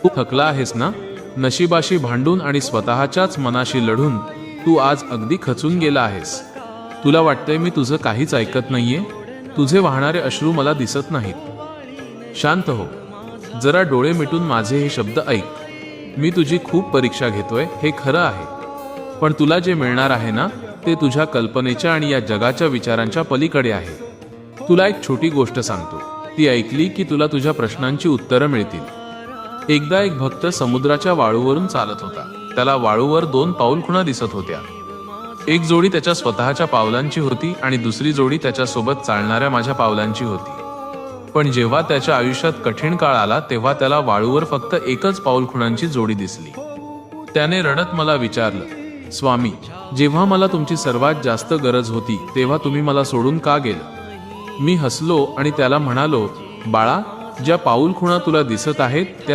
तू थकला आहेस ना? नशिबाशी भांडून आणि स्वतःच्याच मनाशी लढून तू आज अगदी खचून गेला आहेस. तुला वाटतंय मी तुझं काहीच ऐकत नाहीये? तुझे वाहणारे अश्रू मला दिसत नाहीत. शांत हो. जरा डोळे मिटून माझे हे शब्द ऐक. मी तुझी खूप परीक्षा घेतोय, हे खरं आहे. पण तुला जे मिळणार आहे ना, ते तुझ्या कल्पनेच्या आणि या जगाच्या विचारांच्या पलीकडे आहे. तुला एक छोटी गोष्ट सांगतो. ती ऐकली की तुला तुझ्या प्रश्नांची उत्तरं मिळतील. एकदा एक भक्त समुद्राच्या वाळूवरून चालत होता. त्याला वाळूवर 2 पाऊलखुणा दिसत होत्या. एक जोडी त्याच्या स्वतःच्या पावलांची होती आणि दुसरी जोडी त्याच्यासोबत चालणाऱ्या माझ्या पावलांची होती. पण जेव्हा त्याच्या आयुष्यात कठीण काळ आला तेव्हा त्याला वाळूवर फक्त एकच पाऊलखुणांची जोडी दिसली. त्याने रडत मला विचारलं, स्वामी, जेव्हा मला तुमची सर्वात जास्त गरज होती तेव्हा तुम्ही मला सोडून का गेलं? मी हसलो आणि त्याला म्हणालो, बाळा, ज्या पाऊलखुणा तुला दिसत आहेत त्या